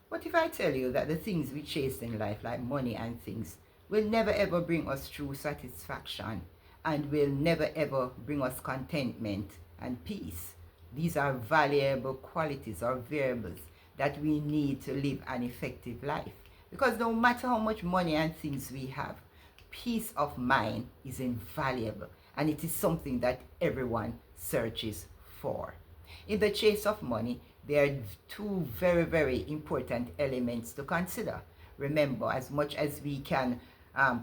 What if I tell you that the things we chase in life, like money and things, will never ever bring us true satisfaction and will never ever bring us contentment and peace? These are valuable qualities or variables that we need to live an effective life. Because no matter how much money and things we have, peace of mind is invaluable, and it is something that everyone searches for. In the chase of money, there are two very, very important elements to consider. Remember, as much as we can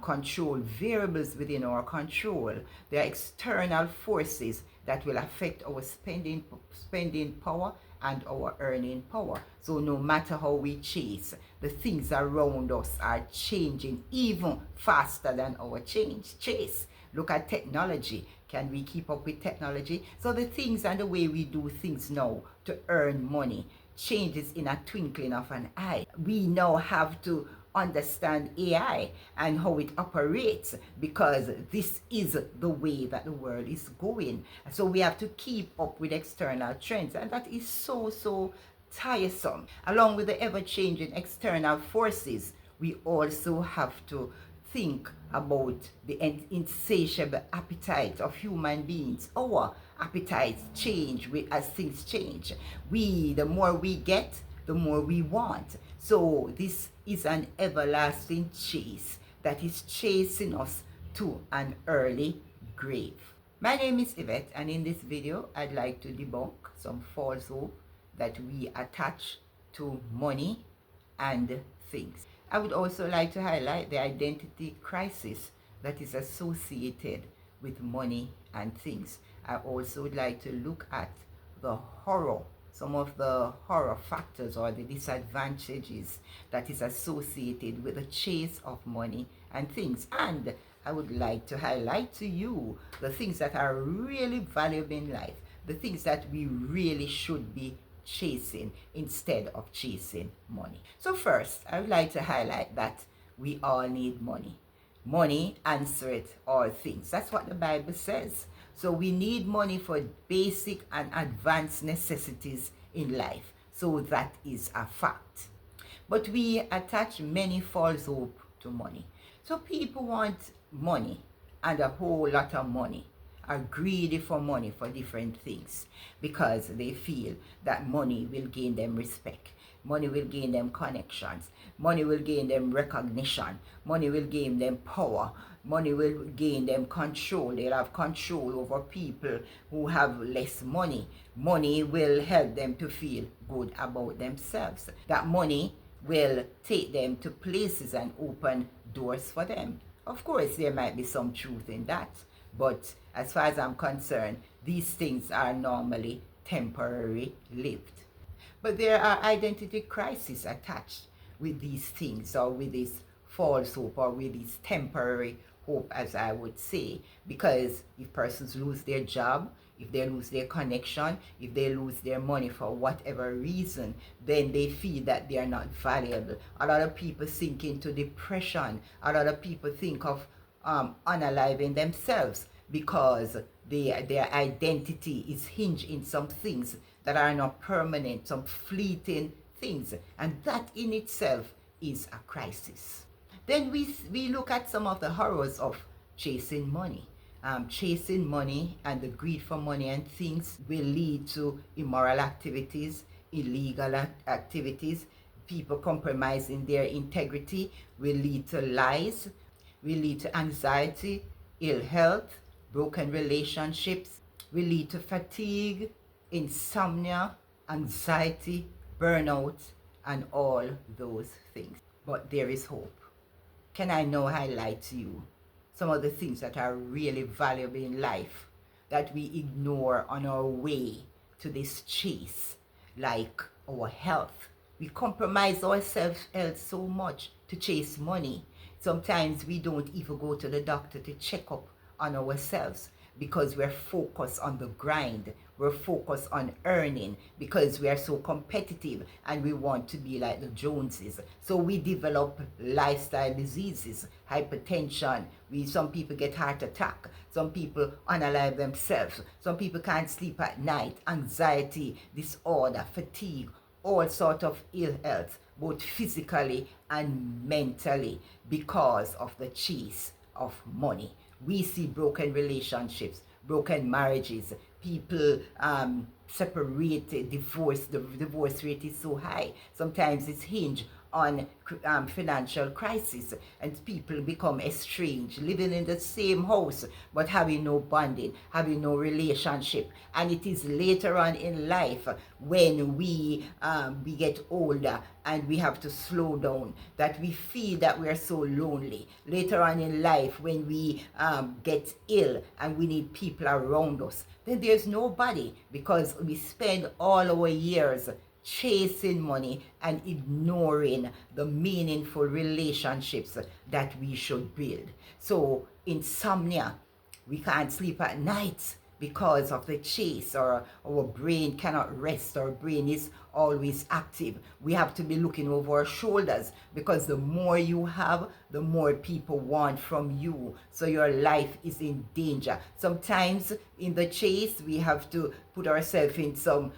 control variables within our control, there are external forces that will affect our spending power and our earning power. So no matter how we chase, the things around us are changing even faster than our chase. Look at technology. Can we keep up with technology? So the things and the way we do things now to earn money changes in a twinkling of an eye. We now have to understand AI and how it operates, because this is the way that the world is going. So we have to keep up with external trends, and that is so tiresome. Along with the ever-changing external forces, we also have to think about the insatiable appetite of human beings. Our appetites change as things change. The more we get, the more we want. So this is an everlasting chase that is chasing us to an early grave. My name is Yvette, and in this video, I'd like to debunk some false hope that we attach to money and things. I would also like to highlight the identity crisis that is associated with money and things. I also would like to look at some of the horror factors or the disadvantages that is associated with the chase of money and things. And I would like to highlight to you the things that are really valuable in life, the things that we really should be chasing instead of chasing money. So first, I would like to highlight that we all need money. Money answereth all things. That's what the Bible says. So we need money for basic and advanced necessities in life. So that is a fact. But we attach many false hope to money. So people want money and a whole lot of money, are greedy for money for different things, because they feel that money will gain them respect, money will gain them connections, money will gain them recognition, money will gain them power, money will gain them control. They'll have control over people who have less money. Money will help them to feel good about themselves. That money will take them to places and open doors for them. Of course, there might be some truth in that, but as far as I'm concerned, these things are normally temporary lived. But there are identity crises attached with these things, or with this false hope, or with this temporary hope, as I would say, because if persons lose their job, if they lose their connection, if they lose their money for whatever reason, then they feel that they are not valuable. A lot of people sink into depression. A lot of people think of unaliving themselves, because their identity is hinged in some things that are not permanent, some fleeting things, and that in itself is a crisis. Then we look at some of the horrors of chasing money. Chasing money and the greed for money and things will lead to immoral activities, illegal activities. People compromising their integrity will lead to lies, will lead to anxiety, ill health, broken relationships, will lead to fatigue, insomnia, anxiety, burnout, and all those things. But there is hope. Can I now highlight to you some of the things that are really valuable in life that we ignore on our way to this chase, like our health? We compromise ourselves health so much to chase money. Sometimes we don't even go to the doctor to check up on ourselves, because we're focused on the grind. We're focused on earning, because we are so competitive and we want to be like the Joneses. So we develop lifestyle diseases, hypertension. Some people get heart attack. Some people unalive themselves. Some people can't sleep at night. Anxiety, disorder, fatigue. all sort of ill health, both physically and mentally, because of the chase of money. We see broken relationships, broken marriages, people separated, divorced. The divorce rate is so high. Sometimes it's hinged on financial crisis, and people become estranged, living in the same house but having no bonding, having no relationship. And it is later on in life, when we get older and we have to slow down, that we feel that we are so lonely. Later on in life, when we get ill and we need people around us, then there's nobody, because we spend all our years chasing money and ignoring the meaningful relationships that we should build. So insomnia, we can't sleep at night because of the chase, or our brain cannot rest. Our brain is always active. We have to be looking over our shoulders, because the more you have, the more people want from you. So your life is in danger. Sometimes in the chase, we have to put ourselves in some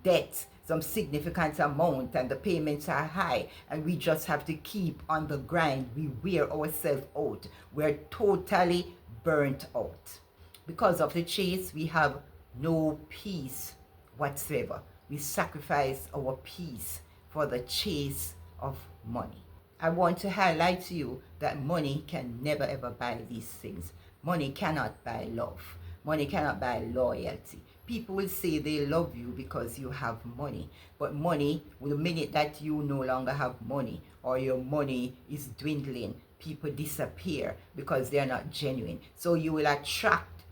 debt, some significant amount, and the payments are high, and we just have to keep on the grind. We wear ourselves out. We're totally burnt out. Because of the chase, we have no peace whatsoever. We sacrifice our peace for the chase of money. I want to highlight to you that money can never ever buy these things. Money cannot buy love. Money cannot buy loyalty. People will say they love you because you have money. But money, the minute that you no longer have money, or your money is dwindling, people disappear because they are not genuine. So you will attract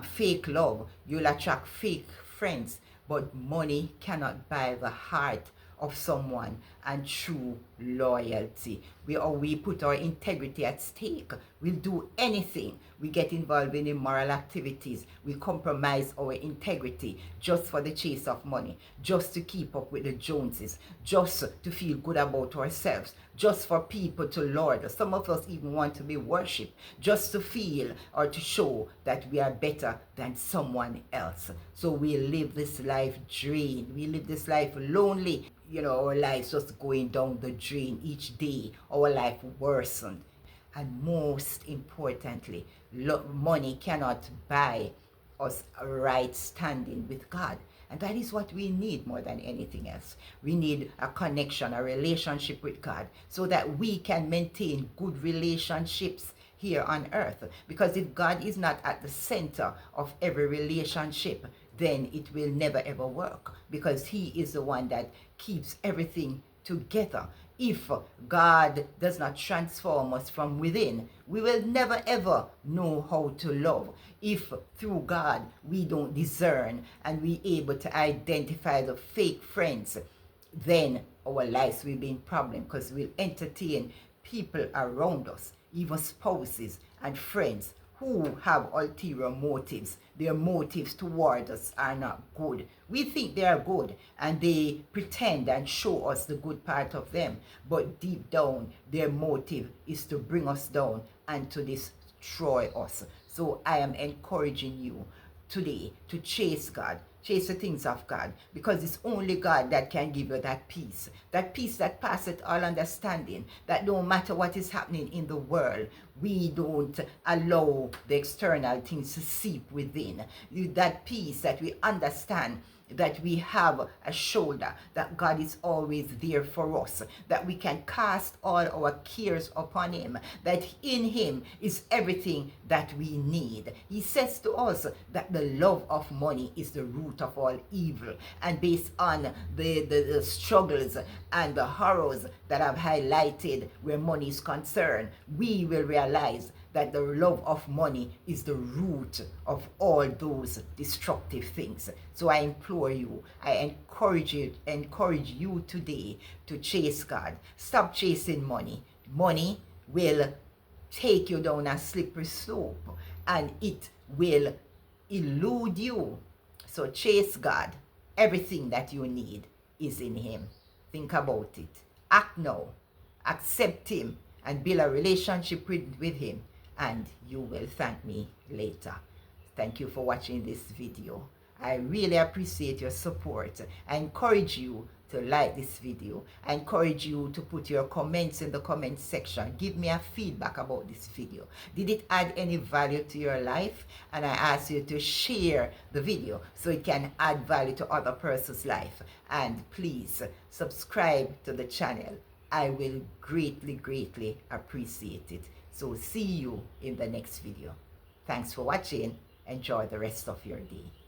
fake love. You will attract fake friends. But money cannot buy the heart of someone and true loyalty. We put our integrity at stake. We'll do anything. We get involved in immoral activities. We compromise our integrity just for the chase of money, just to keep up with the Joneses, just to feel good about ourselves, just for people to lord us. Some of us even want to be worshipped, just to feel or to show that we are better than someone else. So we live this life drained. We live this life lonely. Our lives just going down the drain each day. Our life worsened. And most importantly, money cannot buy us a right standing with God. And that is what we need more than anything else. We need a connection, a relationship with God, so that we can maintain good relationships here on earth. Because if God is not at the center of every relationship, then it will never ever work, because He is the one that keeps everything together. If God does not transform us from within, we will never ever know how to love. If through God we don't discern and we able to identify the fake friends, then our lives will be in problem, because we'll entertain people around us, even spouses and friends, who have ulterior motives. Their motives toward us are not good. We think they are good, and they pretend and show us the good part of them. But deep down, their motive is to bring us down and to destroy us. So I am encouraging you today to chase God. Chase the things of God, because it's only God that can give you that peace that passeth all understanding, that no matter what is happening in the world, we don't allow the external things to seep within. That peace that we understand that we have a shoulder, that God is always there for us, that we can cast all our cares upon Him, that in Him is everything that we need. He says to us that the love of money is the root of all evil. And based on the struggles and the horrors that I've highlighted where money is concerned, we will realize that the love of money is the root of all those destructive things. So I implore you, I encourage you today to chase God. Stop chasing money. Money will take you down a slippery slope, and it will elude you. So chase God. Everything that you need is in Him. Think about it. Act now. Accept Him and build a relationship with Him, and you will thank me later. Thank you for watching this video. I really appreciate your support. I encourage you to like this video. I encourage you to put your comments in the comment section. Give me a feedback about this video. Did it add any value to your life? And I ask you to share the video so it can add value to other person's life. And please subscribe to the channel. I will greatly, greatly appreciate it. So see you in the next video. Thanks for watching. Enjoy the rest of your day.